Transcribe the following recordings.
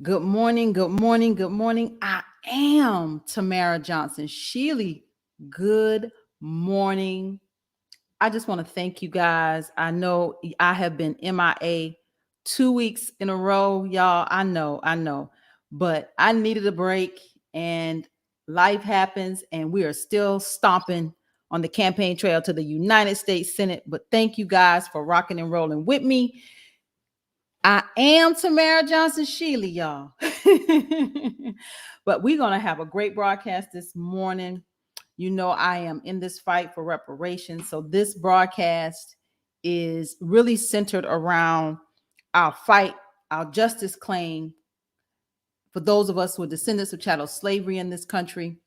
Good morning, good morning, good morning. I am Tamara Johnson. Shealey, good morning. I just want to thank you guys. I know I have been MIA 2 weeks in a row, y'all. I know. But I needed a break and life happens and we are still stomping on the campaign trail to the United States Senate. But thank you guys for rocking and rolling with me. I am Tamara Johnson Shealey, y'all. But we're going to have a great broadcast this morning. You know, I am in this fight for reparations. So this broadcast is really centered around our fight, our justice claim for those of us who are descendants of chattel slavery in this country.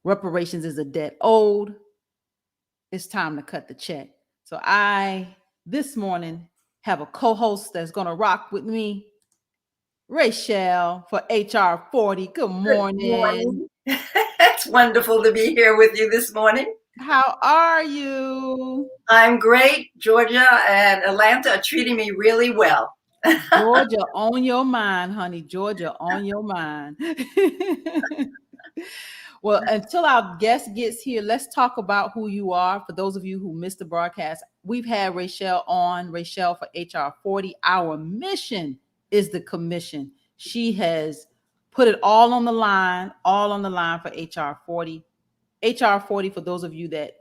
Reparations is a debt owed. It's time to cut the check. So this morning, have a co-host that's going to rock with me, Rachel for HR 40. Good morning. Good morning. It's wonderful to be here with you this morning. How are you? I'm great. Georgia and Atlanta are treating me really well. Georgia on your mind, honey. Georgia on your mind. Well, until our guest gets here, let's talk about who you are. For those of you who missed the broadcast, we've had Rachel on, Rachel for HR 40. Our mission is the commission. She has put it all on the line for HR 40. HR 40, for those of you that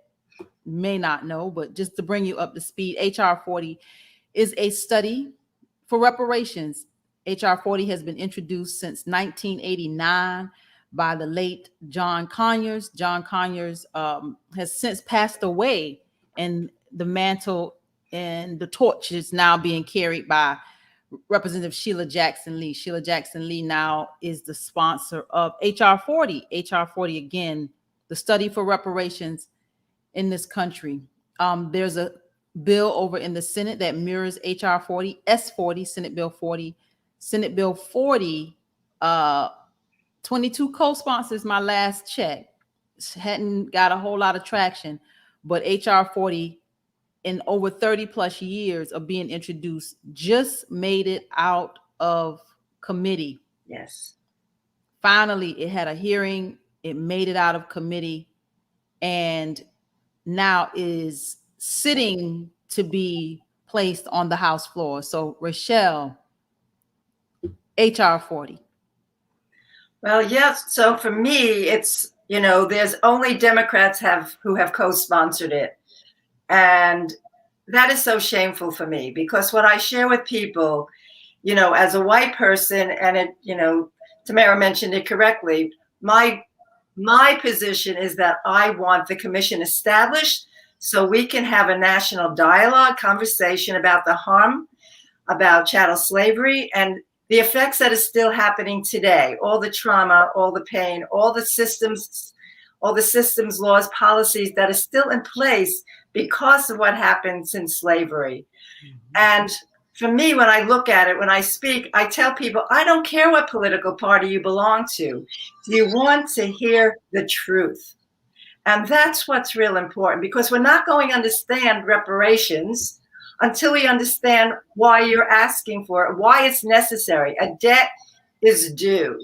may not know, but just to bring you up to speed, HR 40 is a study for reparations. HR 40 has been introduced since 1989 by the late John Conyers. John Conyers has since passed away, and the mantle and the torch is now being carried by Representative Sheila Jackson Lee. Sheila Jackson Lee now is the sponsor of HR 40. HR 40, again, the study for reparations in this country. There's a bill over in the Senate that mirrors HR 40, S40, Senate Bill 40. Senate Bill 40, 22 co-sponsors, my last check. Hadn't got a whole lot of traction, but HR 40, in over 30 plus years of being introduced, just made it out of committee. Yes. Finally, it had a hearing. It made it out of committee and now is sitting to be placed on the House floor. So, Rachel, HR 40. Well, yes. So for me, it's, there's only Democrats who have co-sponsored it. And that is so shameful for me because what I share with people, as a white person, and it, Tamara mentioned it correctly, my position is that I want the commission established so we can have a national dialogue, conversation about the harm, about chattel slavery, and the effects that is still happening today, all the trauma, all the pain, all the systems, laws, policies that are still in place because of what happened since slavery. Mm-hmm. And for me, when I look at it, when I speak, I tell people, I don't care what political party you belong to. You want to hear the truth. And that's what's real important because we're not going to understand reparations until we understand why you're asking for it, why it's necessary. A debt is due.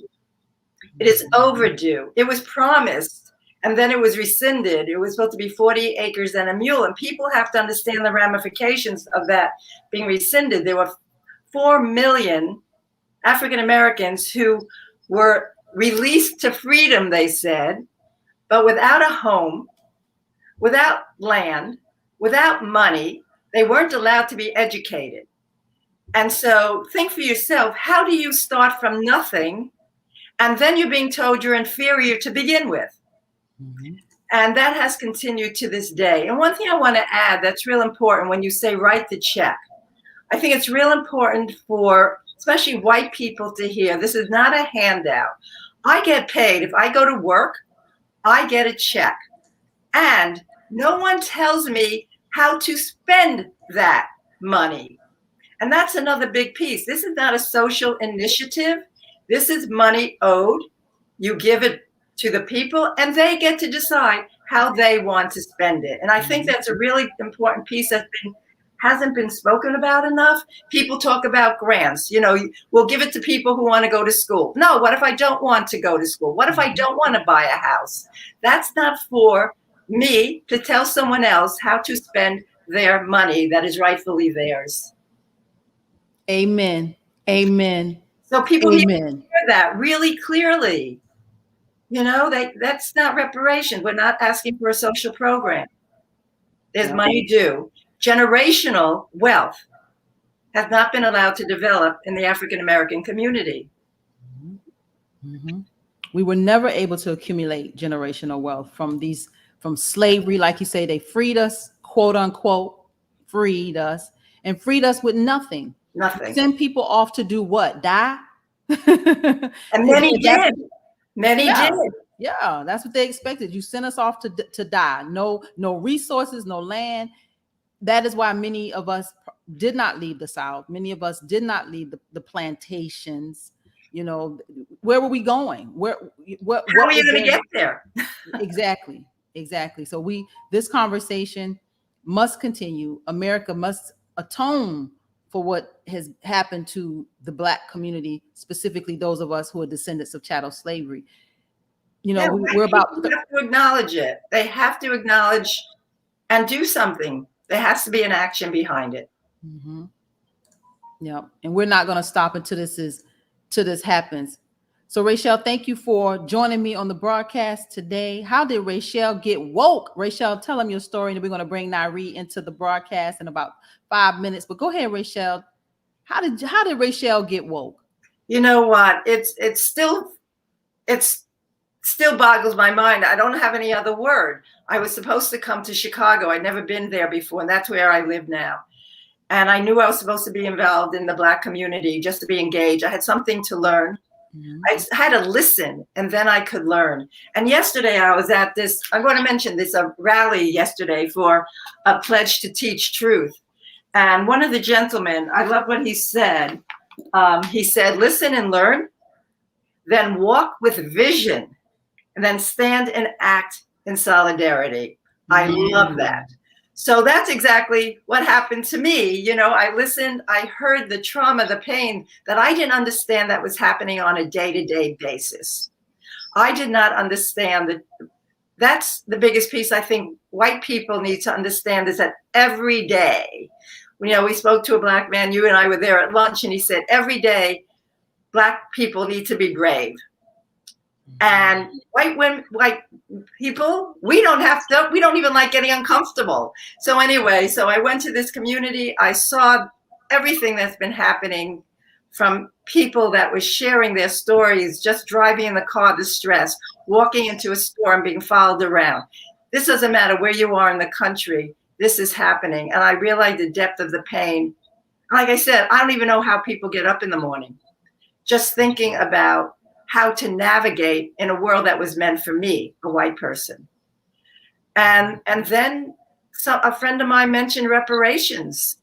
It is overdue. It was promised, and then it was rescinded. It was supposed to be 40 acres and a mule, and people have to understand the ramifications of that being rescinded. There were 4 million African Americans who were released to freedom, they said, but without a home, without land, without money. They weren't allowed to be educated. And so think for yourself, how do you start from nothing and then you're being told you're inferior to begin with? Mm-hmm. And that has continued to this day. And one thing I want to add that's real important when you say write the check, I think it's real important for especially white people to hear this is not a handout. I get paid. If I go to work, I get a check. And no one tells me how to spend that money. And that's another big piece. This is not a social initiative. This is money owed. You give it to the people and they get to decide how they want to spend it. And I think that's a really important piece that's been hasn't been spoken about enough. People talk about grants. You know, we'll give it to people who want to go to school. No, what if I don't want to go to school? What if I don't want to buy a house? That's not for me to tell someone else how to spend their money that is rightfully theirs. Amen. Amen. So people need to Amen. hear that really clearly. You know, that's not reparation. We're not asking for a social program. There's money due. Generational wealth has not been allowed to develop in the African American community. Mm-hmm. We were never able to accumulate generational wealth from slavery. Like you say, they freed us, quote unquote, freed us with nothing. Nothing. Send people off to do what? Die? And many did. Many did. Yeah, that's what they expected. You sent us off to die. No resources, no land. That is why many of us did not leave the South. Many of us did not leave the plantations. You know, where were we going? What How are you going to get there? Exactly. So this conversation must continue. America must atone for what has happened to the Black community, specifically those of us who are descendants of chattel slavery. You know, we're about to acknowledge it. They have to acknowledge and do something. There has to be an action behind it. Mm-hmm. Yeah, and we're not going to stop until this happens. So, Rachel, thank you for joining me on the broadcast today. How did Rachel get woke? Rachel, tell them your story, and we're going to bring Nairi into the broadcast in about 5 minutes. But go ahead, Rachel. How did Rachel get woke? You know what? It still boggles my mind. I don't have any other word. I was supposed to come to Chicago. I'd never been there before, and that's where I live now. And I knew I was supposed to be involved in the Black community, just to be engaged. I had something to learn. Mm-hmm. I had to listen, and then I could learn. And yesterday I was at this, I'm going to mention this, a rally yesterday for a pledge to teach truth. And one of the gentlemen, I love what he said. He said, listen and learn, then walk with vision, and then stand and act in solidarity. I love that. So that's exactly what happened to me. You know, I listened, I heard the trauma, the pain that I didn't understand that was happening on a day-to-day basis. I did not understand that. That's the biggest piece I think white people need to understand, is that every day, you know, we spoke to a Black man, you and I were there at lunch, and he said, every day, Black people need to be brave. And white people, we don't even like getting uncomfortable. So anyway, so I went to this community. I saw everything that's been happening, from people that were sharing their stories, just driving in the car, the stress, walking into a store and being followed around. This doesn't matter where you are in the country. This is happening. And I realized the depth of the pain. Like I said, I don't even know how people get up in the morning, just thinking about how to navigate in a world that was meant for me, a white person. And then a friend of mine mentioned reparations.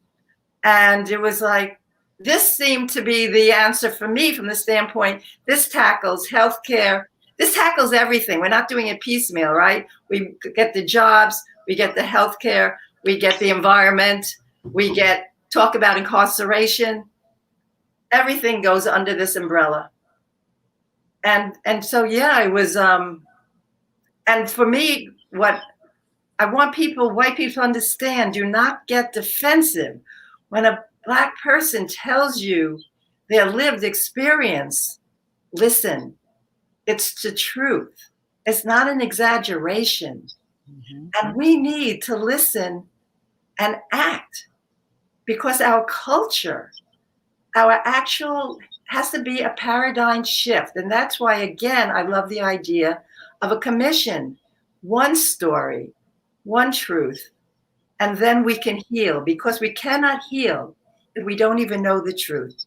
And it was like, this seemed to be the answer for me, from the standpoint, this tackles healthcare. This tackles everything. We're not doing it piecemeal, right? We get the jobs, we get the healthcare, we get the environment, we talk about incarceration. Everything goes under this umbrella. And so, yeah, it was, and for me, what I want white people to understand, do not get defensive when a Black person tells you their lived experience. Listen, it's the truth. It's not an exaggeration. Mm-hmm. And we need to listen and act, because our culture, our actual, has to be a paradigm shift. And that's why, again, I love the idea of a commission. One story, one truth, and then we can heal, because we cannot heal if we don't even know the truth.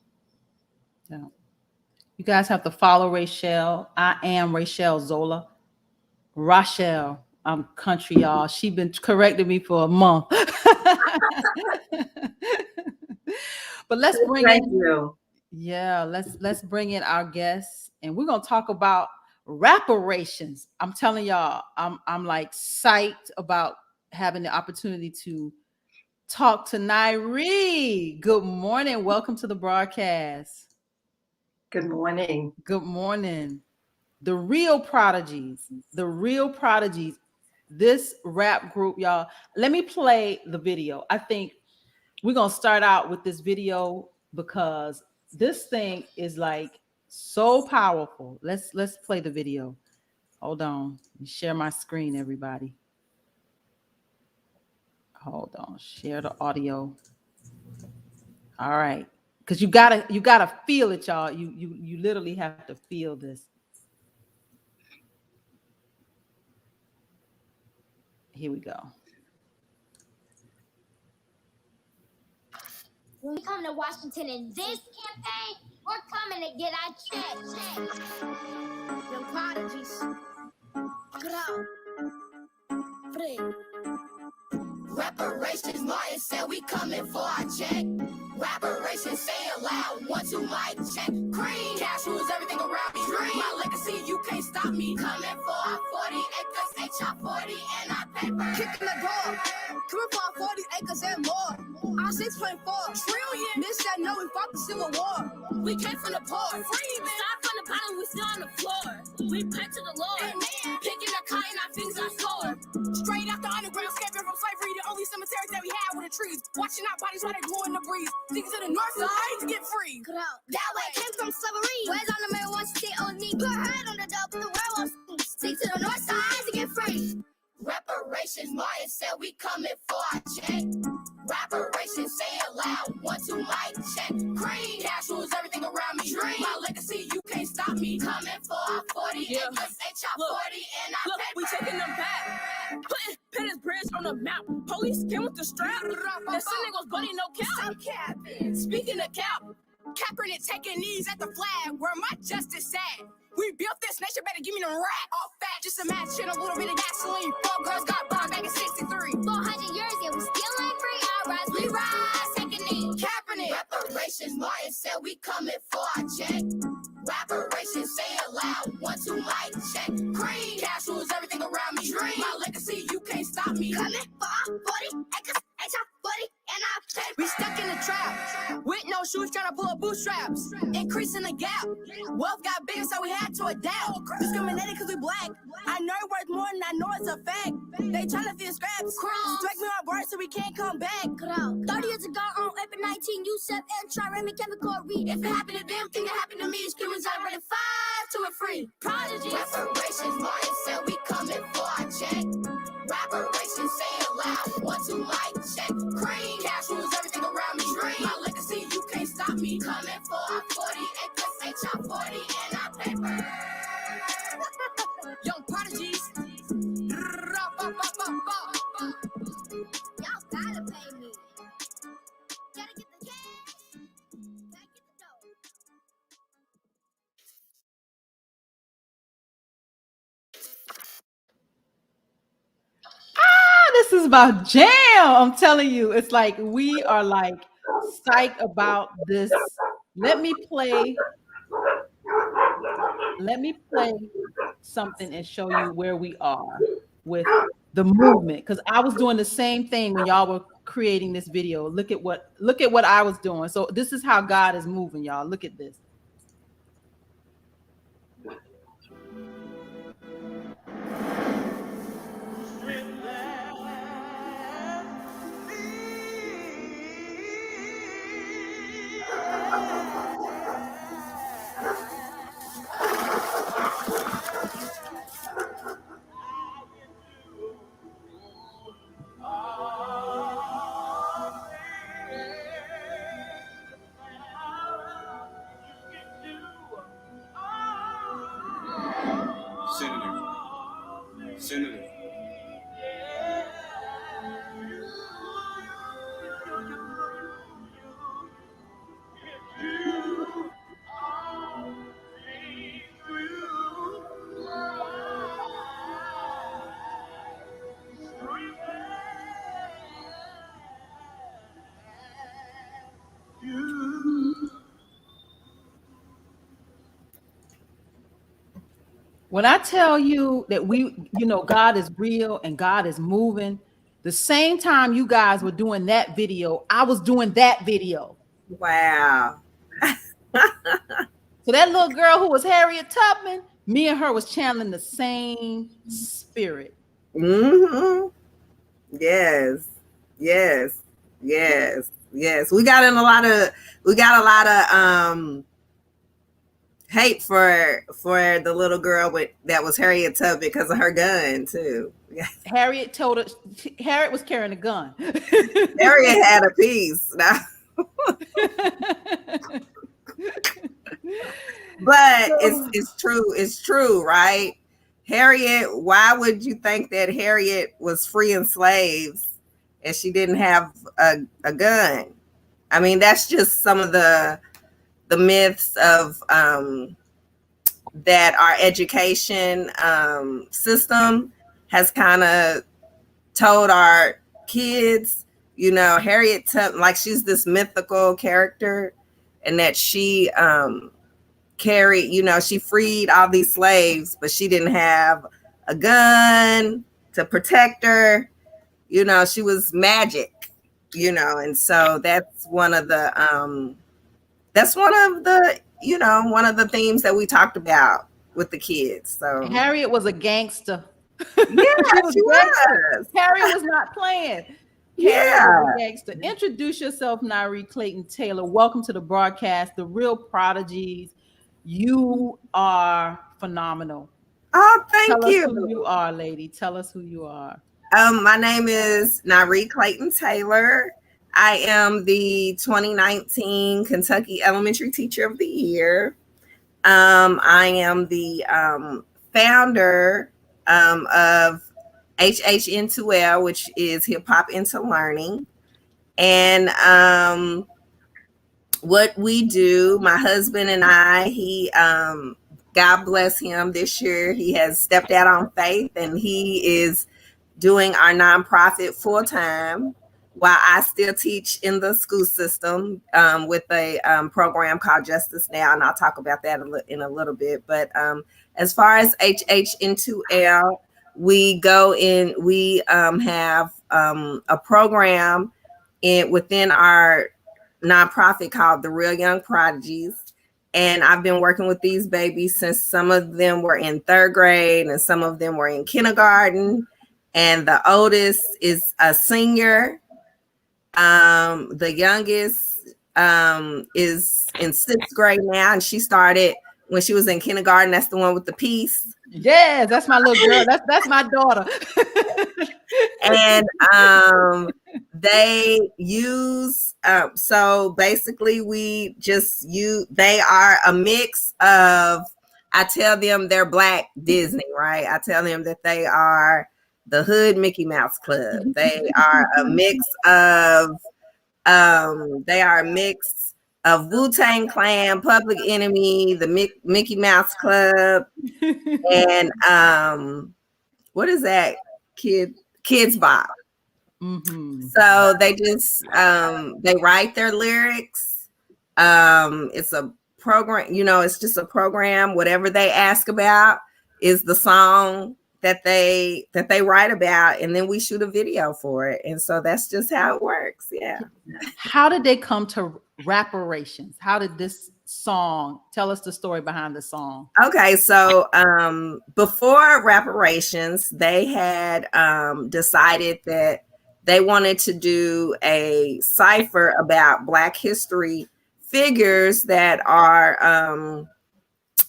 Yeah. You guys have to follow Rachel. I am Rachel Zola. Rachel, I'm country, y'all. She's been correcting me for a month. But let's bring let's bring in our guests, and we're gonna talk about reparations. I'm telling y'all, I'm like psyched about having the opportunity to talk to Nairi. Good morning. Welcome to the broadcast. Good morning. Good morning. The Real Prodigies. The Real Prodigies. This rap group, y'all. Let me play the video. I think we're gonna start out with this video because this thing is like so powerful. Let's play the video. Hold on. Share my screen, everybody. Hold on. Share the audio. All right. Because you gotta feel it, y'all. You literally have to feel this. Here we go. When we come to Washington in this campaign, we're coming to get our check. Young Prodigies. Grow. Free. Reparations, Martin said we coming for our check. Reparations, say it loud, 1, 2, mic check. Cream, cash rules everything around me. Dream, my legacy, you can't stop me. Coming for our 40 acres, HR 40 and our paper. Kicking the door, coming for our 40 acres and more. Our 6.4 trillion. This that know we fought the Civil War. We came from the poor, free man. Start from the bottom, we still on the floor. We pray to the Lord. Amen. Picking the cotton, our fingers are sore. Straight out the underground, escaping from slavery. The only cemeteries that we had were the trees. Watching our bodies while they blew in the breeze. Thinking to the north side to get free. That way came from slavery. Where's on the man wants to stay on knee? Put her head on the dub, the werewolves. Stick to the north side to get free. Reparations, Martin said we coming for our check. Reparations, say it loud, 1, 2, mic check. Cream, cash rules everything around me. Dream, my legacy, you can't stop me. Coming for our 40 acres, HR 40 and our paper. We taking them back. Putting Pettis Bridge on the map. Police came with the strap. The Senate goes buddy, no cap. Stop capping. Speaking of cap, Kaepernick taking knees at the flag. Where my justice at? We built this nation, better give me the rat. All fat, just imagine a little bit of gasoline. 4 girls got burned back in 63. 400 years, yeah, we still ain't free. Our rise, we rise, take a knee. Kaepernick. Reparations, Martin said we coming for our check. Reparations, say it loud, 1, 2, mic check. Cream, cash rules everything around me. Dream, my legacy, you can't stop me. Coming for our 40 acres, HR 40 and our paper. We stuck in the trap, with no shoes, trying to pull up bootstraps. Increasing the gap, wealth got bigger, so we had to adapt. Discriminated because we black. I know it worth more than I know it's a fact. They trying to feel scraps. Strike me on board so we can't come back. 30 years ago on April 19, USEP and Try-Remy Chemical Read. If it happened to them, think it happened to me. Screaming celebrated 5 to a free. Prodigy. Reparations, Martin said we coming for our check. Reparations, say it loud, 1, 2, mic check. Cream, cash rules everything around me. Dream, my legacy, you can't stop me. Coming for our 40 acres, HR 40 and our paper. Young Prodigies. Y'all gotta pay me. Gotta get the cash. Gotta get the dough. This is about jam. I'm telling you, it's like we are like psyched about this. Let me play something and show you where we are with the movement, because I was doing the same thing when y'all were creating this video. Look at what I was doing. So this is how God is moving, y'all. Look at this. Senator. When I tell you that God is real and God is moving, The same time you guys were doing that video, I was doing that video. Wow. So that little girl who was Harriet Tubman, me and her was channeling the same spirit. Mm-hmm. Yes. Yes. Yes. Yes. We got a lot of hate for the little girl that was Harriet Tubman because of her gun too. Yeah. Harriet told her Harriet was carrying a gun. Harriet had a piece. Now. But it's true, right? Harriet, why would you think that Harriet was freeing slaves and she didn't have a gun? I mean, that's just some of the myths of that our education system has kind of told our kids. You know, Harriet Tubman, like she's this mythical character, and that she carried, you know, she freed all these slaves, but she didn't have a gun to protect her. You know, she was magic, you know, and so that's one of the you know, one of the themes that we talked about with the kids. So Harriet was a gangster. Yeah, she was. Harriet was not playing. Yeah. Gangster. Introduce yourself, Nyree Clayton Taylor. Welcome to the broadcast, The Real Prodigies. You are phenomenal. Oh, thank you. Tell us who you are, lady. Tell us who you are. My name is Nyree Clayton Taylor. I am the 2019 Kentucky Elementary Teacher of the Year. I am the founder of HHN2L, which is Hip Hop into Learning. And what we do, my husband and I, he, God bless him, this year he has stepped out on faith and he is doing our nonprofit full time while I still teach in the school system with a program called Justice Now. And I'll talk about that in a little bit. But as far as HHN2L, we go in, we have a program within our nonprofit called the Real Young Prodigys. And I've been working with these babies since some of them were in third grade and some of them were in kindergarten. And the oldest is a senior. The youngest is in sixth grade now, and she started when she was in kindergarten. That's the one with the piece. Yes, that's my little girl. That's my daughter. And they use so basically they are a mix of, I tell them they're Black Disney, right? I tell them that they are the Hood Mickey Mouse Club. They are a mix of Wu-Tang Clan, Public Enemy, the Mickey Mouse Club, and what is that? Kids Bop. Mm-hmm. So they just they write their lyrics. It's a program, you know, it's just a program. Whatever they ask about is the song that they write about, and then we shoot a video for it. And so that's just how it works. Yeah. How did they come to Rapparations? How did this song, tell us the story behind the song? Okay, so before Rapparations, they had decided that they wanted to do a cipher about Black history figures that are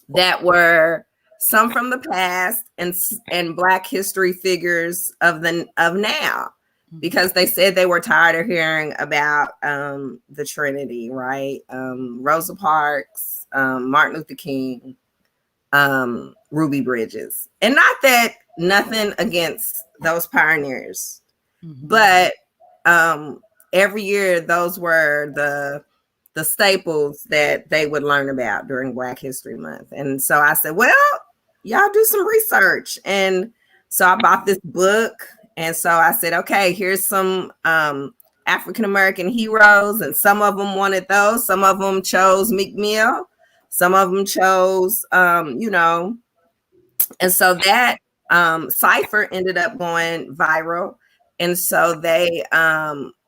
that were some from the past and Black history figures of now, because they said they were tired of hearing about the Trinity, right? Rosa Parks, Martin Luther King, Ruby Bridges. And not that nothing against those pioneers, but every year those were the staples that they would learn about during Black History Month. And so I said, well, y'all do some research. And so I bought this book. And so I said, okay, here's some African-American heroes. And some of them wanted those. Some of them chose Meek Mill. Some of them chose, you know. And so that cipher ended up going viral. And so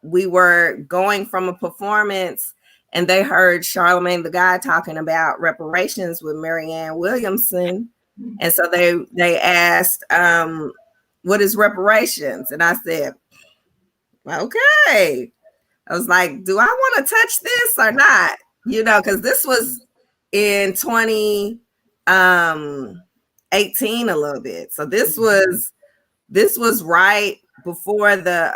we were going from a performance, and they heard Charlemagne the God talking about reparations with Marianne Williamson. And so they asked, what is reparations? And I said, okay. I was like, do I want to touch this or not? You know, because this was in 2018 a little bit. So this was right before this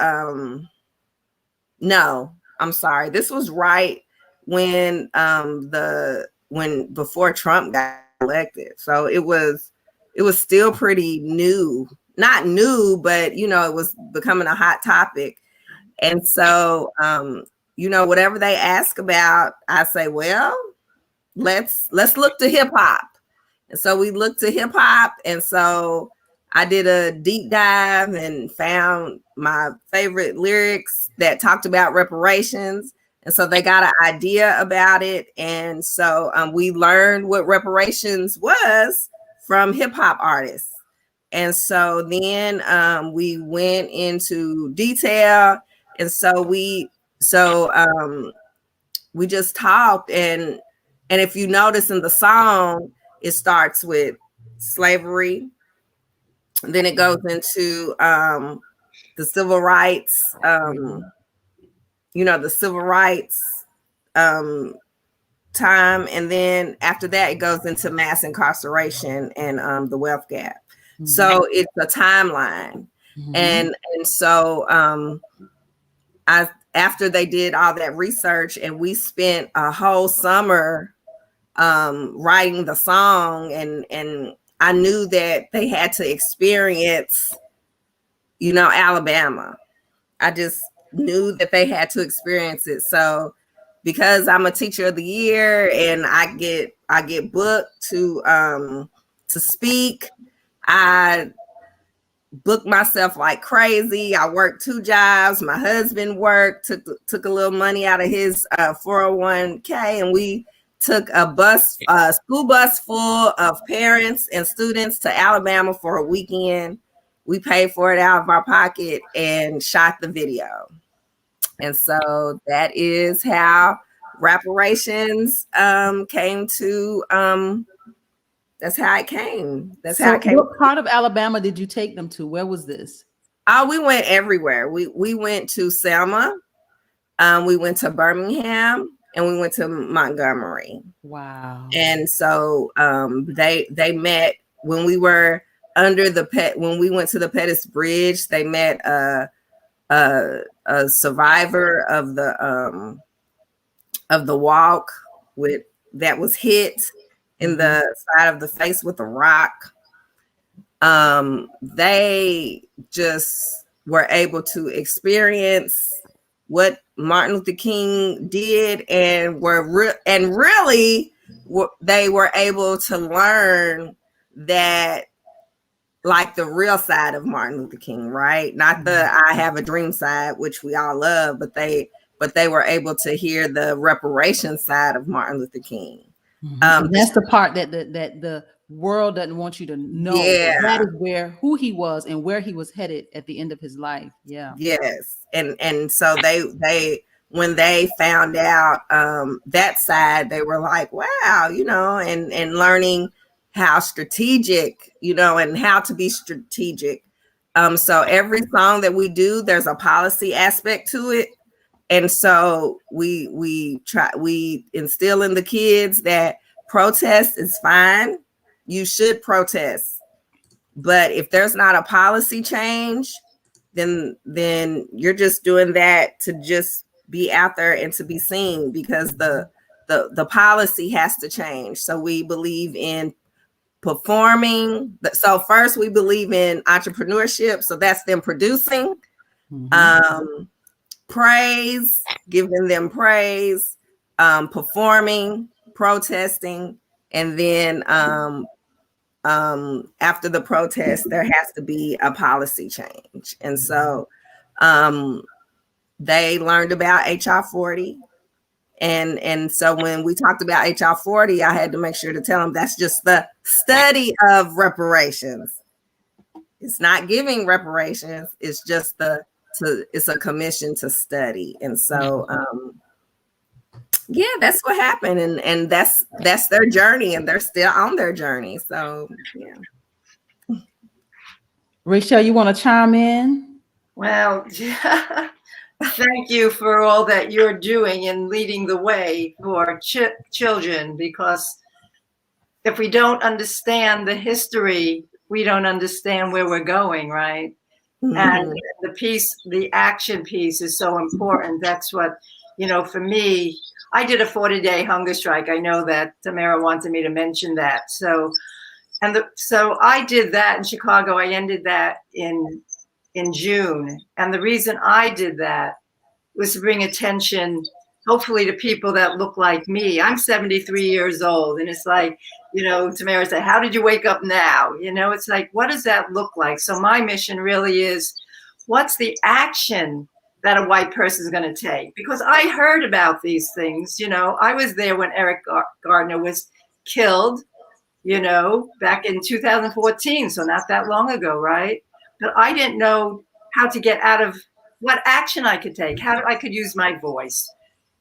was right when before Trump got elected. So it was still pretty new. Not new, but you know, it was becoming a hot topic. And so you know, whatever they ask about, I say, well, let's look to hip hop. And so we looked to hip hop, and so I did a deep dive and found my favorite lyrics that talked about reparations. And so they got an idea about it. And so we learned what reparations was from hip hop artists. And so then we went into detail. And so we just talked. And if you notice in the song, it starts with slavery. Then it goes into the civil rights, the civil rights time. And then after that, it goes into mass incarceration and the wealth gap. Mm-hmm. So it's a timeline. Mm-hmm. And so after they did all that research, and we spent a whole summer writing the song, and I knew that they had to experience, Alabama. I just knew that they had to experience it. So because I'm a teacher of the year and I get booked to speak, I booked myself like crazy. I worked 2 jobs. My husband worked, took a little money out of his 401k, and we took a school bus full of parents and students to Alabama for a weekend. We paid for it out of our pocket and shot the video. And so that is how reparations came to, that's how it came. What part of Alabama did you take them to? Where was this? Oh, we went everywhere. We went to Selma, we went to Birmingham, and we went to Montgomery. Wow. And so they met when we were when we went to the Pettus Bridge. They met a survivor of the walk that was hit in the side of the face with a rock. They just were able to experience what Martin Luther King did, and really they were able to learn that, like, the real side of Martin Luther King, right? Not the I have a dream side, which we all love, but they were able to hear the reparation side of Martin Luther King. Mm-hmm. That's the part that the world doesn't want you to know. Yeah. That is who he was and where he was headed at the end of his life. Yeah. Yes. And so they when they found out that side, they were like, wow, and learning how strategic, and how to be strategic. So every song that we do, there's a policy aspect to it. And so we instill in the kids that protest is fine. You should protest. But if there's not a policy change, then you're just doing that to just be out there and to be seen, because the policy has to change. So we believe in performing. So first we believe in entrepreneurship. So that's them producing. Mm-hmm. Praise, giving them praise, performing, protesting, and then after the protest, there has to be a policy change. And so they learned about HR 40. And so when we talked about HR 40, I had to make sure to tell them that's just the study of reparations. It's not giving reparations. It's just the it's a commission to study. And so yeah, that's what happened. And that's their journey, and they're still on their journey. So yeah. Rachel, you want to chime in? Well, thank you for all that you're doing and leading the way for children, because if we don't understand the history, we don't understand where we're going, right? Mm-hmm. And the action piece is so important. That's what, for me, I did a 40-day hunger strike. I know that Tamara wanted me to mention that. So I did that in Chicago. I ended that in June. And the reason I did that was to bring attention, hopefully, to people that look like me. I'm 73 years old. And it's like, Tamara said, how did you wake up now? It's like, what does that look like? So my mission really is, what's the action that a white person is going to take? Because I heard about these things. I was there when Eric Gardner was killed, back in 2014. So not that long ago, right? But I didn't know how to get out of what action I could take, how I could use my voice.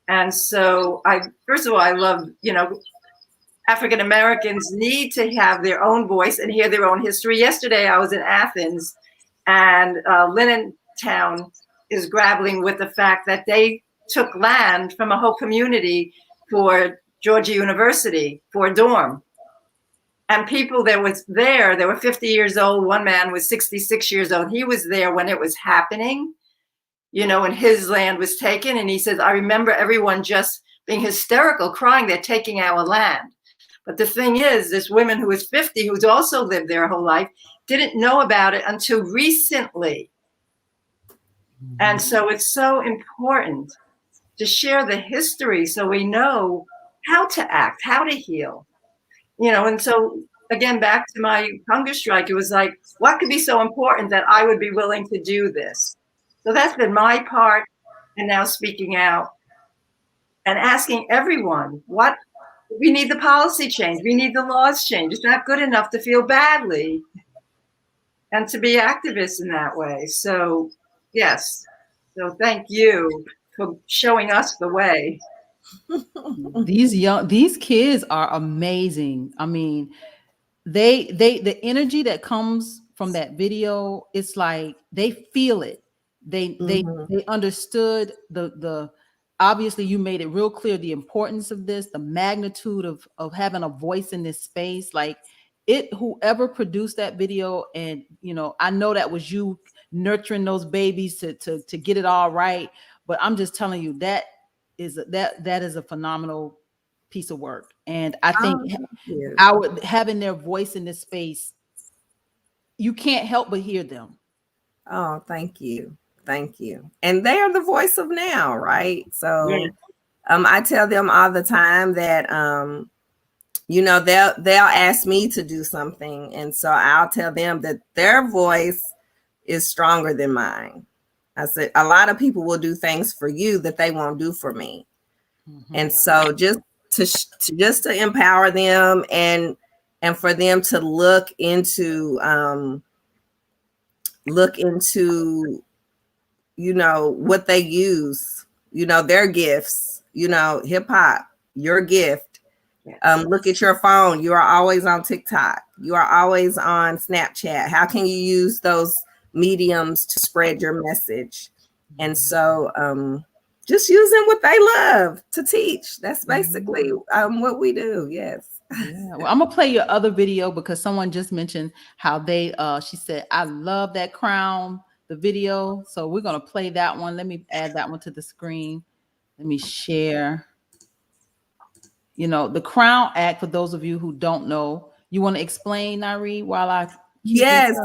And so first of all, I love, African Americans need to have their own voice and hear their own history. Yesterday, I was in Athens, and Town is grappling with the fact that they took land from a whole community for Georgia University for a dorm. And people that was there, they were 50 years old. One man was 66 years old. He was there when it was happening, and his land was taken. And he says, I remember everyone just being hysterical, crying, they're taking our land. But the thing is, this woman who was 50, who's also lived there her whole life, didn't know about it until recently. Mm-hmm. And so it's so important to share the history so we know how to act, how to heal. And so, again, back to my hunger strike, it was like, what could be so important that I would be willing to do this? So that's been my part. And now speaking out and asking everyone, we need the policy change. We need the laws change. It's not good enough to feel badly and to be activists in that way. So, yes. So thank you for showing us the way. These kids are amazing. I mean, the energy that comes from that video, it's like they feel it. They understood the obviously you made it real clear the importance of this, the magnitude of having a voice in this space. Like whoever produced that video, and I know that was you nurturing those babies to get it all right. But I'm just telling you, that is a phenomenal piece of work. And I think having their voice in this space, you can't help but hear them. Oh, thank you. Thank you. And they are the voice of now, right? So I tell them all the time that they'll ask me to do something, and so I'll tell them that their voice is stronger than mine. I said a lot of people will do things for you that they won't do for me. Mm-hmm. And so just to empower them and for them to look into what they use, their gifts, hip hop, your gift. Yes. Look at your phone. You are always on TikTok. You are always on Snapchat. How can you use those mediums to spread your message? And so just using what they love to teach. That's basically what we do. Yes. Yeah. Well, I'm gonna play your other video because someone just mentioned how she said, I love that crown, the video. So we're gonna play that one. Let me add that one to the screen. Let me share. The Crown Act, for those of you who don't know, you want to explain, Nyree, while I yes,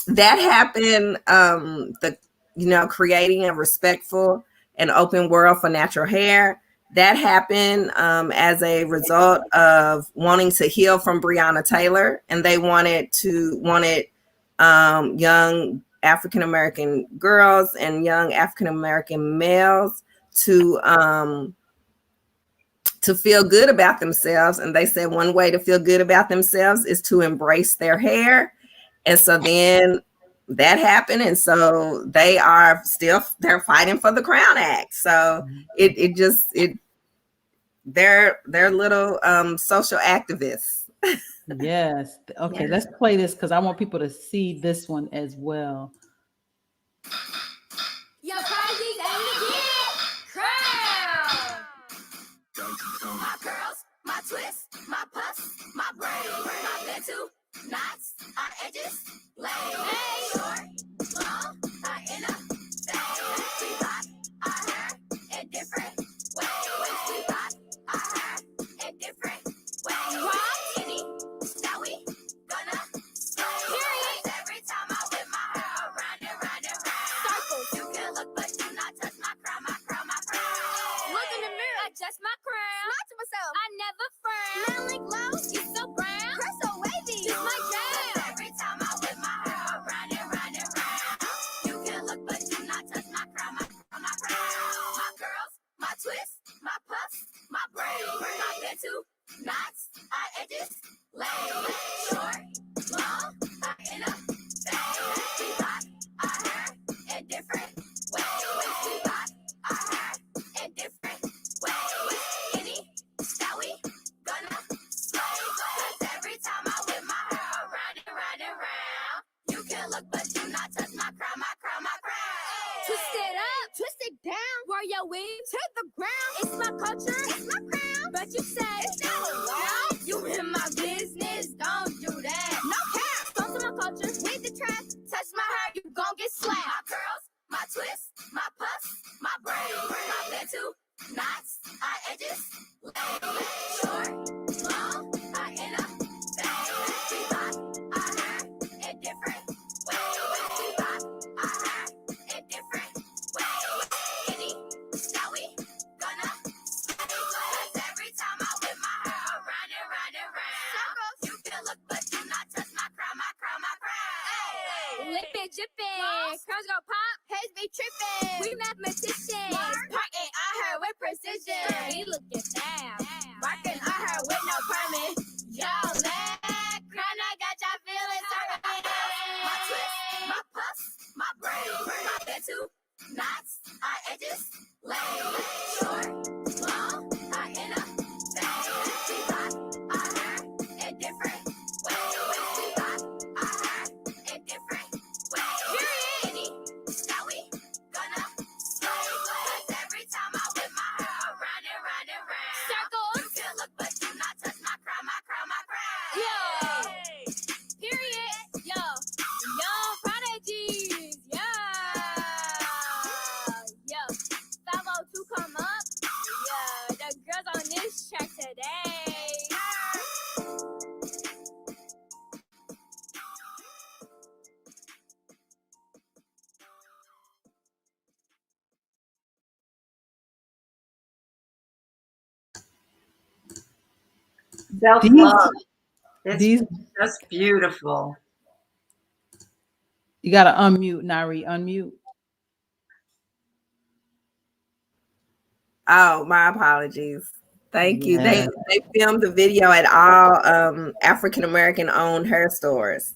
that happened. Creating a respectful and open world for natural hair. That happened as a result of wanting to heal from Breonna Taylor, and they wanted young African American girls and young African American males to feel good about themselves. And they said one way to feel good about themselves is to embrace their hair. And so then that happened, and so they're fighting for the Crown Act. So they're little social activists. Yes. Okay, Yes. let's play this because I want people to see this one as well. Yo, Prodigy's at it again. Crown. My curls, my twists, my puffs, my braids, my little knots, our edges, laid. Short, long, our inner, fade. We rock our hair in different ways. We rock our hair in different ways. Any that we gonna slay. Period. Every time I whip my hair around and round and round. Circles. You can look, but do not touch my crown, my crown, my crown. Look in the mirror, adjust my crown. Smile to myself, I never frown. Smelling glow, you so brown. Press so wavy, it's my jam. Every time I whip my hair around and round and round. You can look, but do not touch my crown, my crown, my crown. My curls, my twists, my puffs, my braids, my little knots, our edges, laid. Short, long, our inner, fade. We rock our hair in different ways. We rock our hair in different ways. Any that we gonna slay. 'Cause every time I whip my hair around and round and round. You can look, but do not touch my crown, my crown, my crown. Twist it up, twist it down. Roll your weave to the ground. It's my culture, it's my crown. But you say it's not allowed. You in my business, don't do that. No cap. Don't to my culture, with the trash. Touch my hair, you gon' get slapped. My curls, my twists, my puffs, my braids, my little knots, our edges, laid. Short, long, our inner, fade. We rock our hair in different ways. We rock our hair in different ways. Any that we gonna slay. 'Cause every time I whip my hair around and round and round. You can look, but do not touch my crown, my crown, my crown. Lippin', jippin', crowns go pop, heads be trippin'. We mathematicians, parting our hair with precision. We looking down, rocking our hair with no permit. Yo, man, crown, I got y'all feeling certain. My twist, my puffs, my braids, my little knots, our edges, laid. Short, long, our inner, fade. We rock our hair in different ways. We rock our hair in different ways. Period. Any that we gonna slay. 'Cause every time I whip my hair around and round and round. Circles. You can look, but do not touch my crown, my crown, my crown. Yo. Period. Yo. Young Prodigies. Yeah. Yo. 502 come up. Yeah. The girls on this track today. Self-love. It's These just beautiful. you gotta unmute, Nari. Unmute. Oh, my apologies. Thank you. Yeah. They filmed the video at all African American owned hair stores,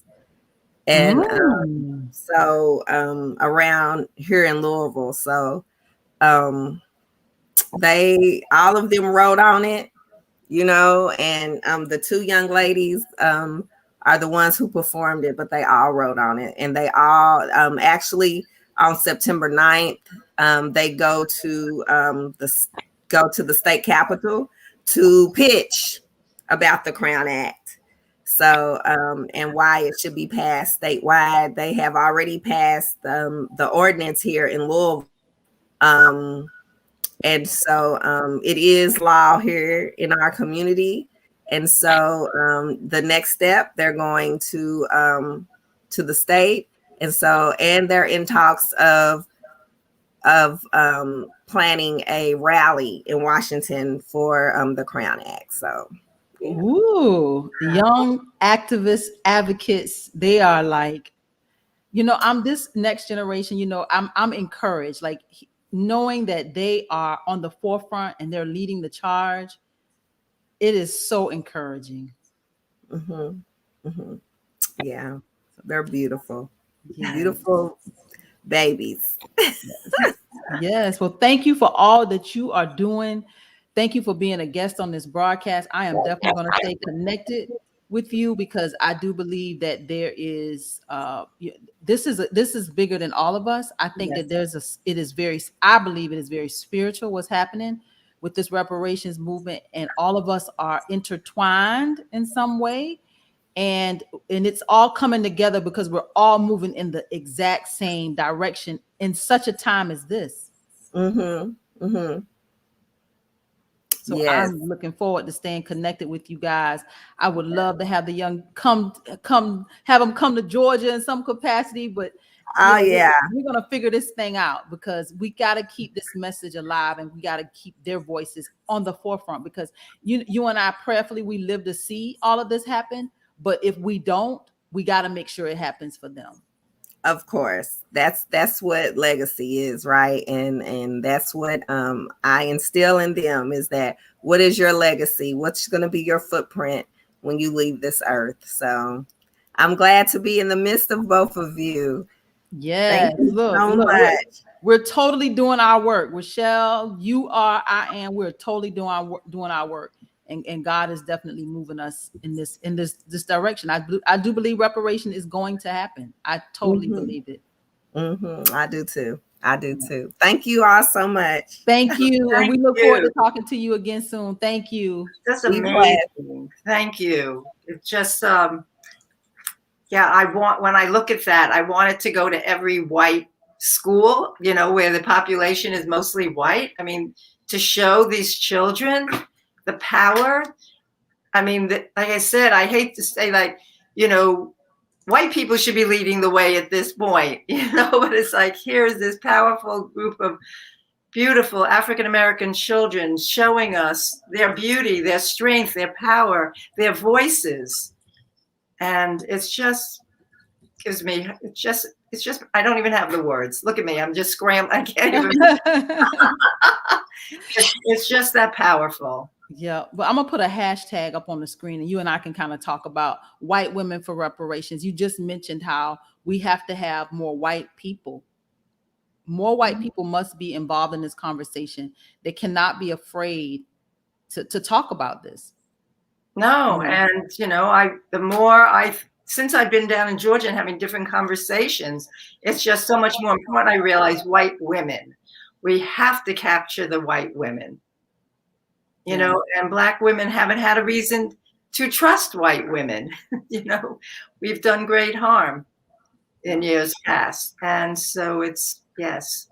and so around here in Louisville. So they all of them wrote on it, you know, and the two young ladies are the ones who performed it, but they all wrote on it, and they all actually on September 9th they go to the state capitol to pitch about the Crown Act. So and why it should be passed statewide. They have already passed the ordinance here in Louisville. And so it is law here in our community. And so the next step, they're going to the state. And so, and they're in talks of planning a rally in Washington for the Crown Act. So, yeah. Ooh, young activists, advocates, they are like, you know, I'm this next generation, you know, I'm encouraged, like knowing that they are on the forefront and they're leading the charge. It is so encouraging. Yeah, they're beautiful. Yes. Beautiful babies. Yes. Well, thank you for all that you are doing. Thank you for being a guest on this broadcast. I am definitely going to stay connected with you because I do believe that there is this is bigger than all of us. I think that I believe it is very spiritual what's happening with this reparations movement, and all of us are intertwined in some way. And it's all coming together because we're all moving in the exact same direction in such a time as this. Mm-hmm. Mm-hmm. So Yes. I'm looking forward to staying connected with you guys. I would love to have the young have them come to Georgia in some capacity, but we're gonna figure this thing out because we got to keep this message alive and we got to keep their voices on the forefront because you and I prayerfully we live to see all of this happen. But if we don't, we got to make sure it happens for them. Of course, that's what legacy is, right? And that's what I instill in them is that what is your legacy? What's going to be your footprint when you leave this earth? So I'm glad to be in the midst of both of you. Yes, look, much. We're totally doing our work. Rochelle, you are, I am. We're totally doing our work, and God is definitely moving us in this direction. I do believe reparation is going to happen. I totally believe it. I do too. Thank you all so much. Thank you, and we look forward to talking to you again soon. Thank you. That's amazing. Thank you. It's just when I look at that, I want it to go to every white school, where the population is mostly white. I mean, to show these children the power. I mean, like I said, I hate to say white people should be leading the way at this point, but it's like, here's this powerful group of beautiful African-American children showing us their beauty, their strength, their power, their voices. And it's just I don't even have the words. Look at me. I'm just scrambling. I can't even. It's just that powerful. Yeah, but I'm gonna put a hashtag up on the screen and you and I can kind of talk about white women for reparations. You just mentioned how we have to have more white people. More white people must be involved in this conversation. They cannot be afraid to talk about this. No, and since I've been down in Georgia and having different conversations, it's just so much more important. I realize white women. We have to capture the white women. And Black women haven't had a reason to trust white women. We've done great harm in years past. And so yes.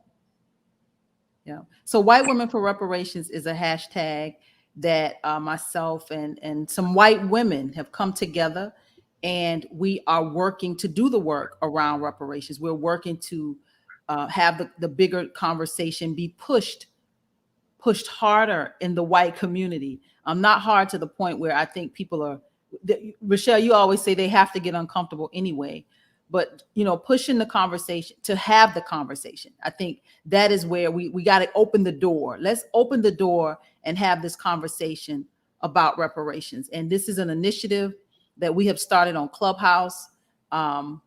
Yeah. So White Women for Reparations is a hashtag that myself and some white women have come together, and we are working to do the work around reparations. We're working to have the bigger conversation be pushed harder in the white community. Not hard to the point where I think people are, Rochelle, you always say they have to get uncomfortable anyway, but pushing the conversation to have the conversation. I think that is where we got to open the door. Let's open the door and have this conversation about reparations. And this is an initiative that we have started on Clubhouse. And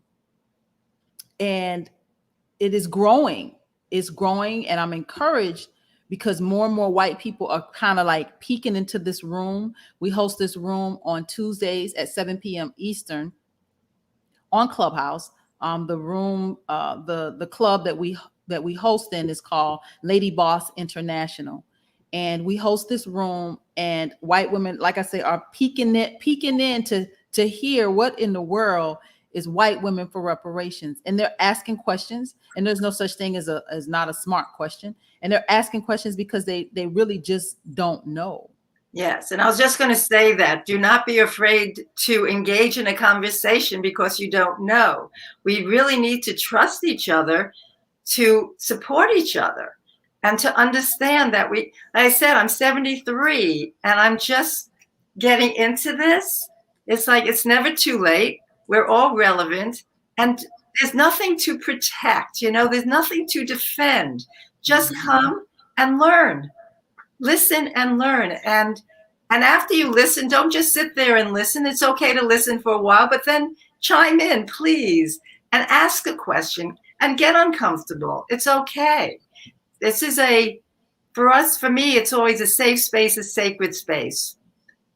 it is growing. It's growing, and I'm encouraged because more and more white people are kind of like peeking into this room. We host this room on Tuesdays at 7 p.m. Eastern on Clubhouse. The room, the club that we host in is called Lady Boss International. And we host this room, and white women, like I say, are peeking in to hear what in the world is White Women for Reparations. And they're asking questions, and there's no such thing as not a smart question. And they're asking questions because they really just don't know. Yes. And I was just going to say that do not be afraid to engage in a conversation because you don't know. We really need to trust each other, to support each other, and to understand that like I said, I'm 73 and I'm just getting into this. It's like, it's never too late. We're all relevant, and there's nothing to protect, there's nothing to defend. Just come and learn, listen and learn. And after you listen, don't just sit there and listen. It's okay to listen for a while, but then chime in, please. and ask a question and get uncomfortable. It's okay. This is for me, it's always a safe space, a sacred space.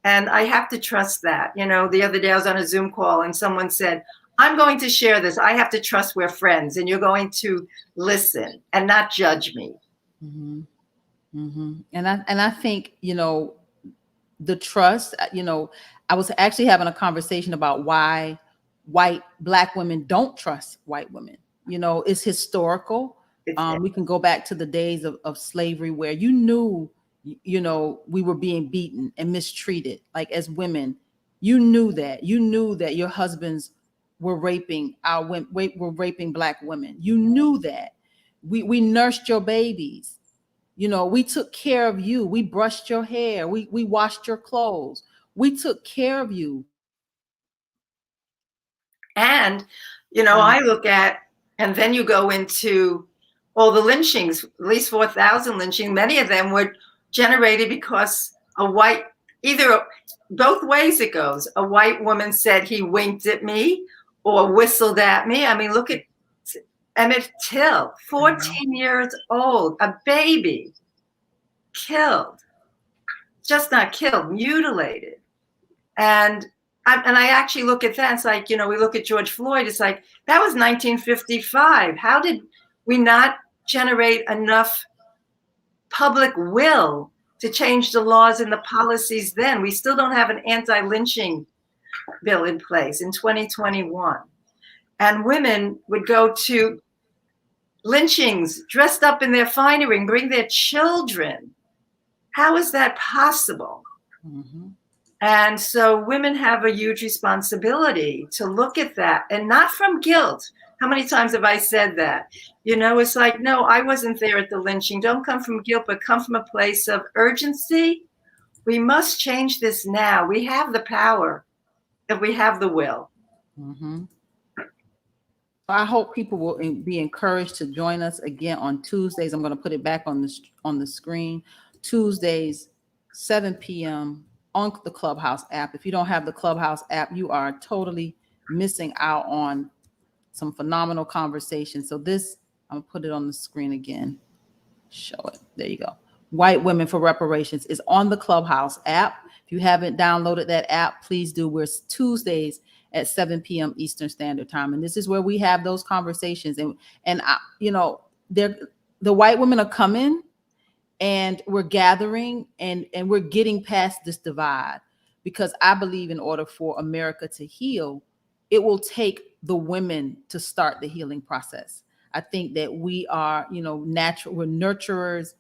And I have to trust that. You know, the other day I was on a Zoom call and someone said, I'm going to share this. I have to trust we're friends and you're going to listen and not judge me. Mm-hmm. Mm-hmm. And I think, you know, the trust, you know, I was actually having a conversation about why Black women don't trust white women. You know, it's historical. We can go back to the days of slavery where you knew, you know, we were being beaten and mistreated. Like as women, you knew that your husbands were raping were raping Black women. You knew that. We nursed your babies. You know, we took care of you. We brushed your hair. We washed your clothes. We took care of you. And, you know, I look at, and then you go into all the lynchings, at least 4,000 lynchings. Many of them were generated because both ways it goes. A white woman said he winked at me or whistled at me. I mean, look at Emmett Till, 14 years old, a baby, killed, just not killed, mutilated. And I actually look at that. It's like, you know, we look at George Floyd. It's like, that was 1955. How did we not generate enough public will to change the laws and the policies then? We still don't have an anti-lynching bill in place in 2021. And women would go to lynchings dressed up in their finery and bring their children. How is that possible? Mm-hmm. And so women have a huge responsibility to look at that, and not from guilt. How many times have I said that? You know, it's like, no, I wasn't there at the lynching. Don't come from guilt, but come from a place of urgency. We must change this now. We have the power if we have the will. Mm-hmm. I hope people will be encouraged to join us again on Tuesdays. I'm going to put it back on the screen. Tuesdays, 7 p.m. on the Clubhouse app. If you don't have the Clubhouse app, you are totally missing out on some phenomenal conversations. So this, I'm gonna put it on the screen again. Show it. There you go. White Women for Reparations is on the Clubhouse app. If you haven't downloaded that app, please do. We're Tuesdays at 7 p.m. Eastern Standard Time, and this is where we have those conversations. And you know, the white women are coming. And we're gathering and we're getting past this divide, because I believe in order for America to heal, it will take the women to start the healing process. I think that we are, you know, we're nurturers.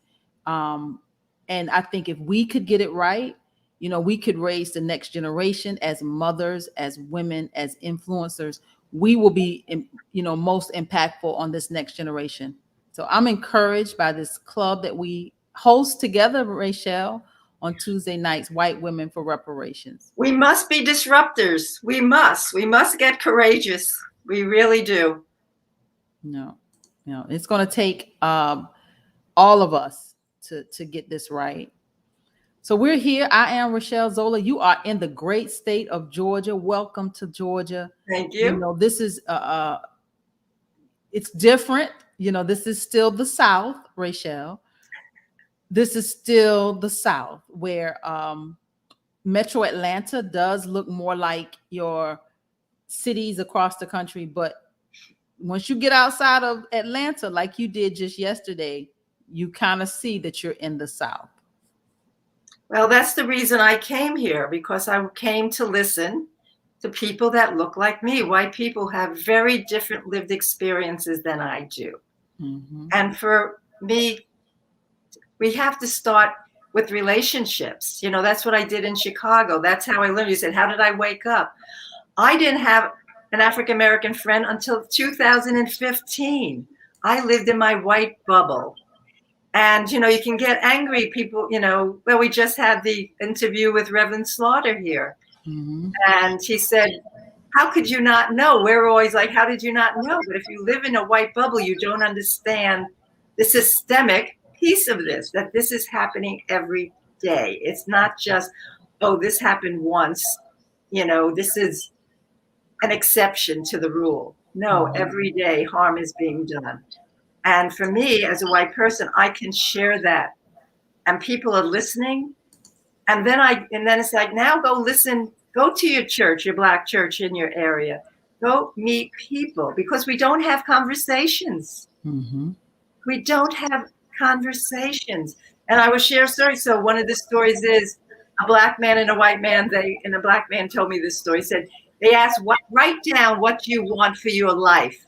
And I think if we could get it right, you know, we could raise the next generation as mothers, as women, as influencers. We will be, you know, most impactful on this next generation. So I'm encouraged by this club that we host together, Rachel, on Tuesday nights, White Women for Reparations. We must be disruptors. We must get courageous. We really do. No, it's going to take all of us to get this right. So we're here. I am Rochelle Zola. You are in the great state of Georgia. Welcome to Georgia. Thank you. You know, this is it's different. You know, this is still the South, Rachel. This is still the South, where Metro Atlanta does look more like your cities across the country. But once you get outside of Atlanta, like you did just yesterday, you kind of see that you're in the South. Well, that's the reason I came here, because I came to listen to people that look like me. White people have very different lived experiences than I do. Mm-hmm. And for me, we have to start with relationships. You know, that's what I did in Chicago. That's how I learned. You said, how did I wake up? I didn't have an African-American friend until 2015. I lived in my white bubble. And, you know, you can get angry people, you know, well, we just had the interview with Reverend Slaughter here. Mm-hmm. And he said, how could you not know? We're always like, how did you not know? But if you live in a white bubble, you don't understand the systemic piece of this, that this is happening every day. It's not just, oh, this happened once, you know, this is an exception to the rule. No, every day harm is being done. And for me, as a white person, I can share that. And people are listening. And then it's like, now go listen, go to your church, your Black church in your area. Go meet people, because we don't have conversations. Mm-hmm. We don't have conversations. And I will share a story. So one of the stories is a Black man and a white man. And a Black man told me this story. He said, they asked, write down what you want for your life.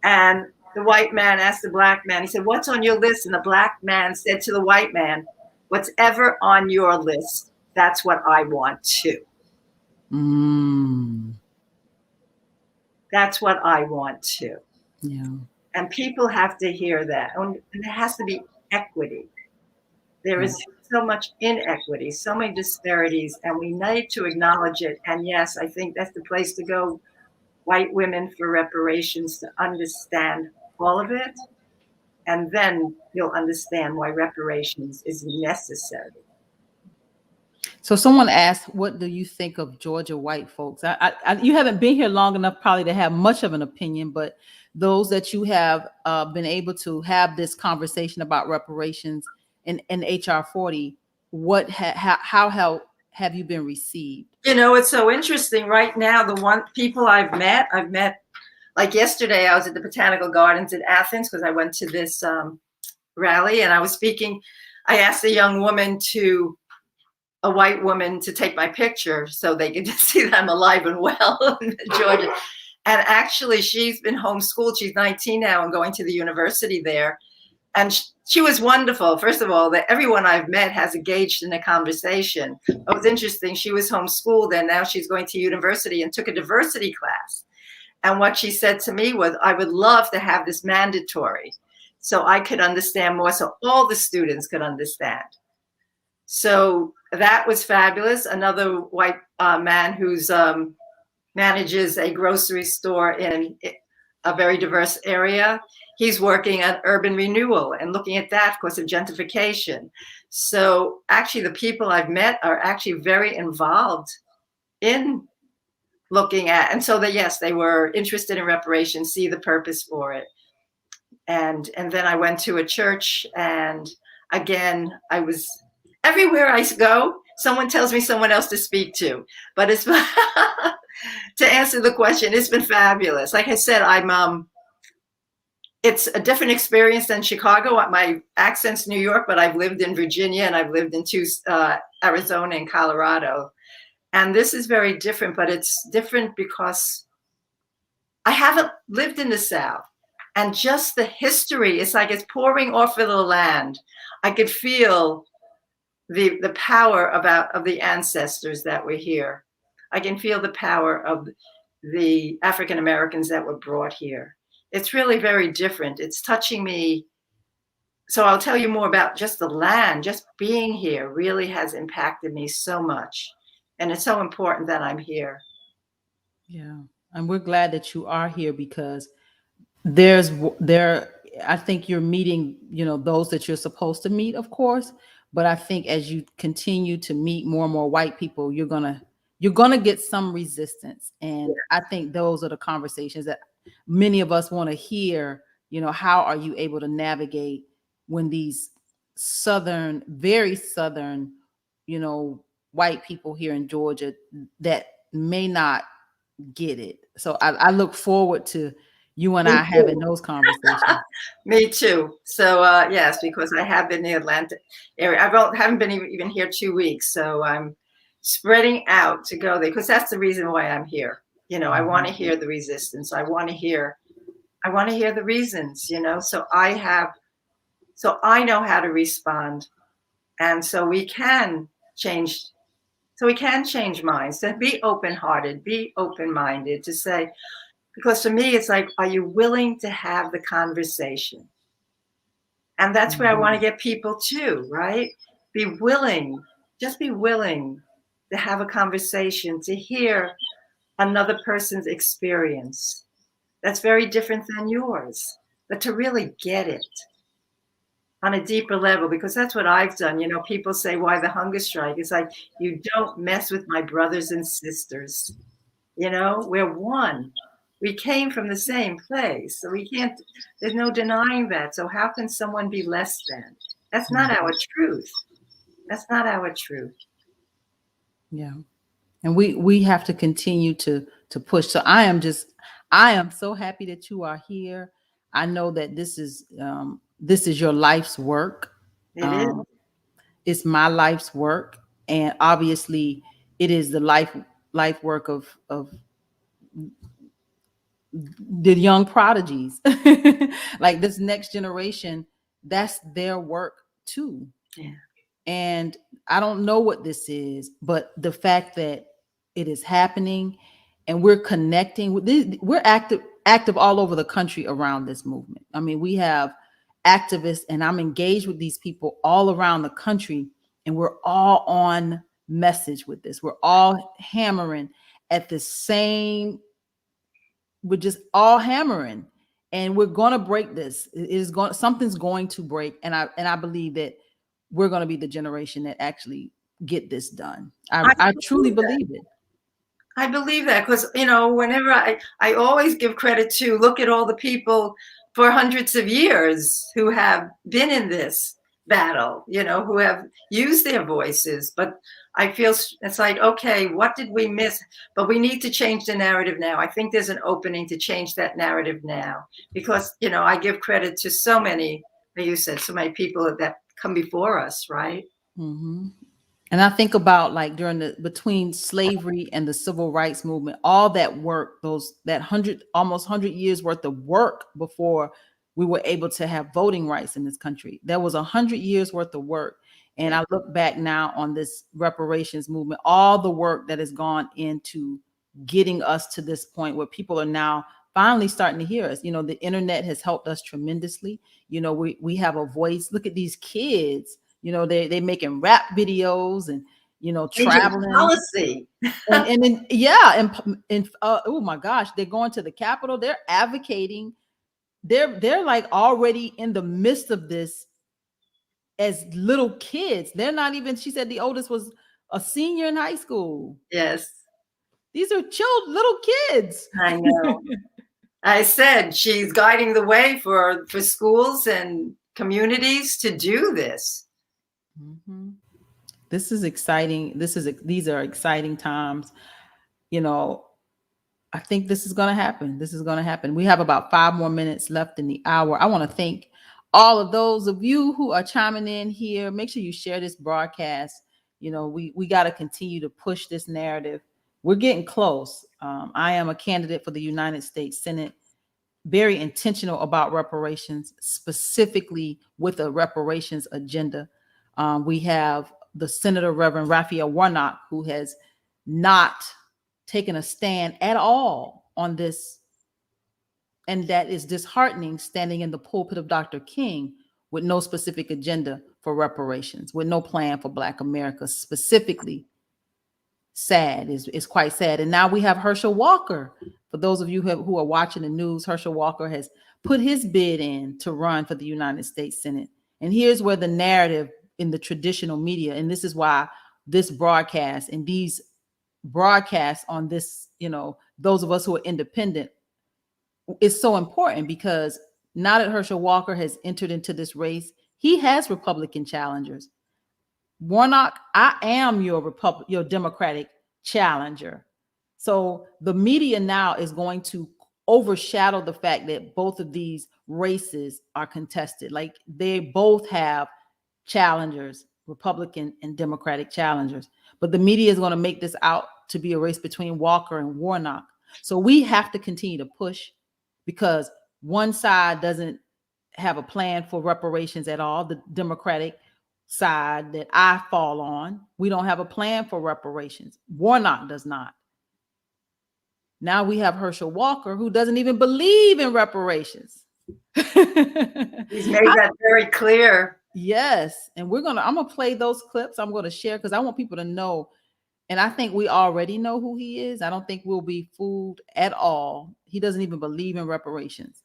And the white man asked the Black man, he said, what's on your list? And the Black man said to the white man, what's ever on your list, that's what I want too. That's what I want too. Yeah. And people have to hear that. And there has to be equity. There is so much inequity, so many disparities, and we need to acknowledge it. And yes, I think that's the place to go, white women for reparations, to understand all of it. And then you'll understand why reparations is necessary. So someone asked, what do you think of Georgia white folks? You haven't been here long enough probably to have much of an opinion, but those that you have been able to have this conversation about reparations in HR 40, how have you been received? You know, it's so interesting right now. The people I've met, like yesterday, I was at the Botanical Gardens in Athens because I went to this rally, and I was speaking. I asked a white woman to take my picture so they could see that I'm alive and well in Georgia. And actually, she's been homeschooled. She's 19 now and going to the university there. And she was wonderful. First of all, that everyone I've met has engaged in a conversation. It was interesting. She was homeschooled, and now she's going to university and took a diversity class. And what she said to me was, I would love to have this mandatory so I could understand more, so all the students could understand. So that was fabulous. Another white man who's manages a grocery store in a very diverse area. He's working on urban renewal and looking at that because of gentrification. So actually the people I've met are actually very involved in looking at, and so that, yes, they were interested in reparations, see the purpose for it. And then I went to a church, and again, I was, everywhere I go, someone tells me someone else to speak to, but it's, to answer the question, it's been fabulous. Like I said, it's a different experience than Chicago. My accent's New York, but I've lived in Virginia, and I've lived in Arizona and Colorado. And this is very different, but it's different because I haven't lived in the South. And just the history, it's like it's pouring off of the land. I could feel the power of the ancestors that were here. I can feel the power of the African Americans that were brought here. It's really very different. It's touching me. So I'll tell you more about just the land. Just being here really has impacted me so much. And it's so important that I'm here. Yeah. And we're glad that you are here, because I think you're meeting, those that you're supposed to meet, of course. But I think as you continue to meet more and more white people, you're gonna get some resistance. And I think those are the conversations that many of us want to hear. How are you able to navigate when these very southern, white people here in Georgia that may not get it. So I look forward to you and I having those conversations. Me too. So yes, because I have been in the Atlanta area. I haven't been even here 2 weeks. So I'm spreading out to go there, because that's the reason why I'm here. I want to hear the resistance. I want to hear the reasons, so I know how to respond. And so we can change minds, to be open-hearted, be open-minded, to say, because for me, it's like, are you willing to have the conversation? And that's where I want to get people to, right? Be willing to have a conversation, to hear another person's experience that's very different than yours, but to really get it on a deeper level, because that's what I've done. People say, why the hunger strike? It's like, you don't mess with my brothers and sisters. We're one. We came from the same place. So we can't, there's no denying that. So how can someone be less than? That's not our truth. That's not our truth. Yeah. And we have to continue to push. So I am so happy that you are here. I know that this is your life's work. It is. It's my life's work, and obviously it is the life work of the young prodigies. Like this next generation, that's their work too. Yeah. And I don't know what this is, but the fact that it is happening and we're connecting with this, we're active all over the country around this movement. I mean, we have activists, and I'm engaged with these people all around the country, and we're all on message with this. We're all hammering at the same, we're just all hammering, and we're going to break this. It is going, something's going to break, and I believe that we're going to be the generation that actually get this done. I truly believe it. I believe that because, you know, whenever I always give credit to, look at all the people for hundreds of years who have been in this battle, you know, who have used their voices. But I feel it's like, okay, what did we miss? But we need to change the narrative now. I think there's an opening to change that narrative now because, you know, I give credit to so many, like you said, so many people that come before us, right? Mm-hmm. And I think about like between slavery and the civil rights movement, all that work, that almost 100 years worth of work before we were able to have voting rights in this country. There was 100 years worth of work. And I look back now on this reparations movement, all the work that has gone into getting us to this point where people are now finally starting to hear us. You know, the internet has helped us tremendously. You know, we have a voice. Look at these kids. You know, they making rap videos and, you know, traveling. Policy. and then, yeah. And oh my gosh, they're going to the Capitol. They're advocating. They're like already in the midst of this as little kids. They're not even, she said the oldest was a senior in high school. Yes. These are little kids. I know. I said she's guiding the way for schools and communities to do this. Mm-hmm. This is exciting. These are exciting times. You know, I think this is going to happen. This is going to happen. We have about 5 more minutes left in the hour. I want to thank all of those of you who are chiming in here. Make sure you share this broadcast. You know, we got to continue to push this narrative. We're getting close. I am a candidate for the United States Senate, very intentional about reparations, specifically with a reparations agenda. We have the Senator Reverend Raphael Warnock, who has not taken a stand at all on this. And that is disheartening, standing in the pulpit of Dr. King with no specific agenda for reparations, with no plan for Black America specifically. Sad is quite sad. And now we have Herschel Walker. For those of you who are watching the news, Herschel Walker has put his bid in to run for the United States Senate. And here's where the narrative in the traditional media, and this is why this broadcast and these broadcasts on this, you know, those of us who are independent, is so important, because now that Herschel Walker has entered into this race, he has Republican challengers. Warnock, I am your Democratic challenger. So the media now is going to overshadow the fact that both of these races are contested. Like they both have challengers, Republican and Democratic challengers. But the media is going to make this out to be a race between Walker and Warnock. So we have to continue to push, because one side doesn't have a plan for reparations at all. The Democratic side that I fall on, we don't have a plan for reparations. Warnock does not. Now we have Herschel Walker, who doesn't even believe in reparations. He's made that very clear. Yes. And I'm going to play those clips. I'm going to share, because I want people to know. And I think we already know who he is. I don't think we'll be fooled at all. He doesn't even believe in reparations.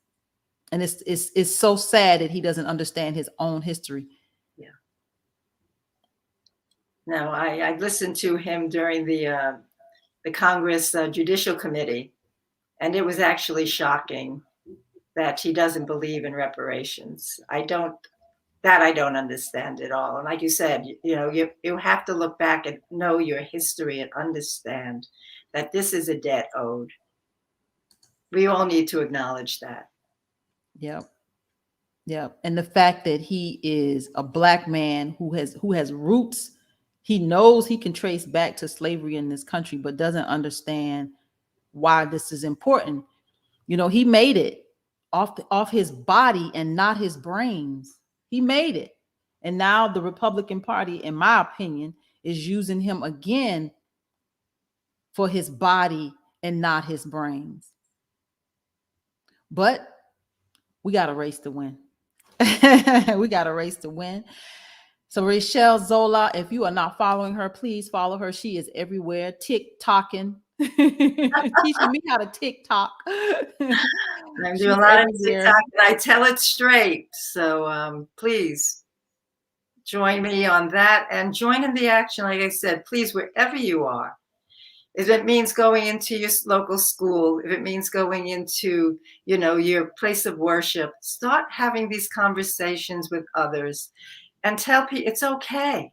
And it's so sad that he doesn't understand his own history. Yeah. No, I listened to him during the Congress Judicial Committee, And it was actually shocking that he doesn't believe in reparations. I don't understand at all. And like you said, you have to look back and know your history and understand that this is a debt owed. We all need to acknowledge that. Yep. Yep. And the fact that he is a Black man who has roots, he knows he can trace back to slavery in this country, but doesn't understand why this is important. He made it off his body and not his brains. He made it. And now the Republican Party, in my opinion, is using him again for his body and not his brains. But we got a race to win. We got a race to win. So Rachelle Zola, if you are not following her, please follow her. She is everywhere, TikToking, teaching me how to TikTok. I'm doing a lot of TikTok, and I tell it straight. So please join me on that and join in the action. Like I said, please, wherever you are. If it means going into your local school, if it means going into, your place of worship, start having these conversations with others and tell people it's okay.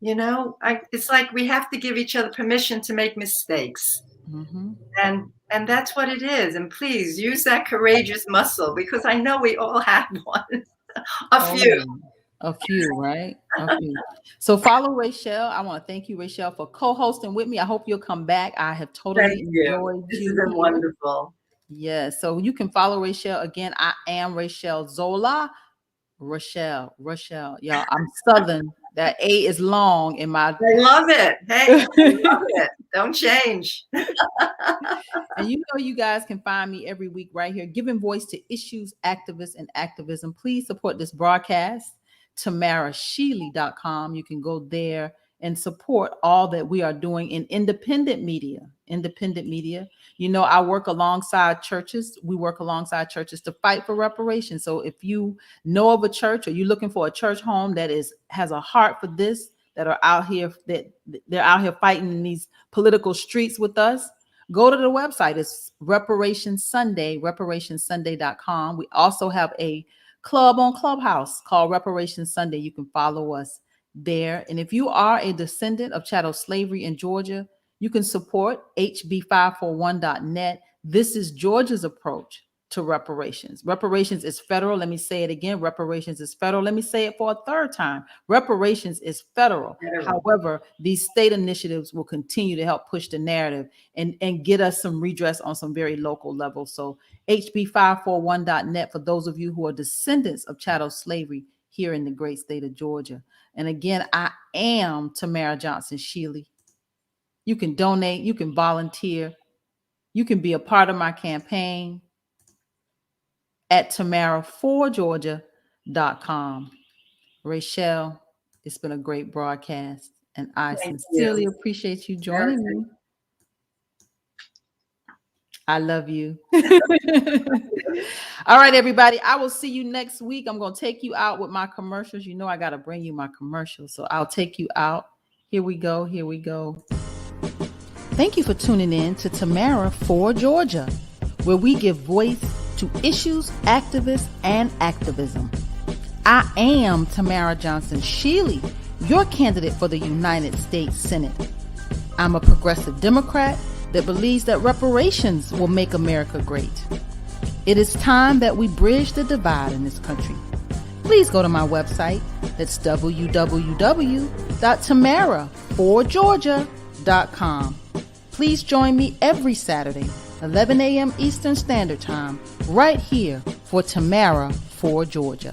It's like we have to give each other permission to make mistakes. Mm-hmm. And that's what it is. And please use that courageous muscle, because I know we all have one. A few, right? A few. So follow Rachelle. I want to thank you, Rachelle, for co-hosting with me. I hope you'll come back. I have totally enjoyed This has been wonderful. Yes. So you can follow Rachelle. Again, I am Rachelle Zola. Rachelle. Y'all, I'm Southern. That A is long in my. I love it. Hey, I love it. Don't change. And you guys can find me every week right here, giving voice to issues, activists, and activism. Please support this broadcast. TamaraShealey.com. You can go there and support all that we are doing in independent media. I work alongside churches. We work alongside churches to fight for reparations. So if you know of a church, or you're looking for a church home that has a heart for this, that are out here, that they're out here fighting in these political streets with us, go to the website. It's Reparations Sunday, reparationsunday.com. We also have a club on Clubhouse called Reparations Sunday. You can follow us there. And if you are a descendant of chattel slavery in Georgia, you can support hb541.net. This is Georgia's approach to reparations. Reparations is federal. Let me say it again. Reparations is federal. Let me say it for a third time. Reparations is federal. However, these state initiatives will continue to help push the narrative and get us some redress on some very local levels. So hb541.net for those of you who are descendants of chattel slavery here in the great state of Georgia. And again, I am Tamara Johnson Shealey. You can donate, you can volunteer, you can be a part of my campaign at tamara4georgia.com. Rachelle, it's been a great broadcast, and I sincerely appreciate you joining me. I love you. All right, everybody. I will see you next week. I'm going to take you out with my commercials. I got to bring you my commercials, so I'll take you out. Here we go. Thank you for tuning in to Tamara for Georgia, where we give voice to issues, activists, and activism. I am Tamara Johnson Shealey, your candidate for the United States Senate. I'm a progressive Democrat that believes that reparations will make America great. It is time that we bridge the divide in this country. Please go to my website. That's www.tamara4georgia.com. Please join me every Saturday, 11 a.m. Eastern Standard Time, right here for Tamara for Georgia.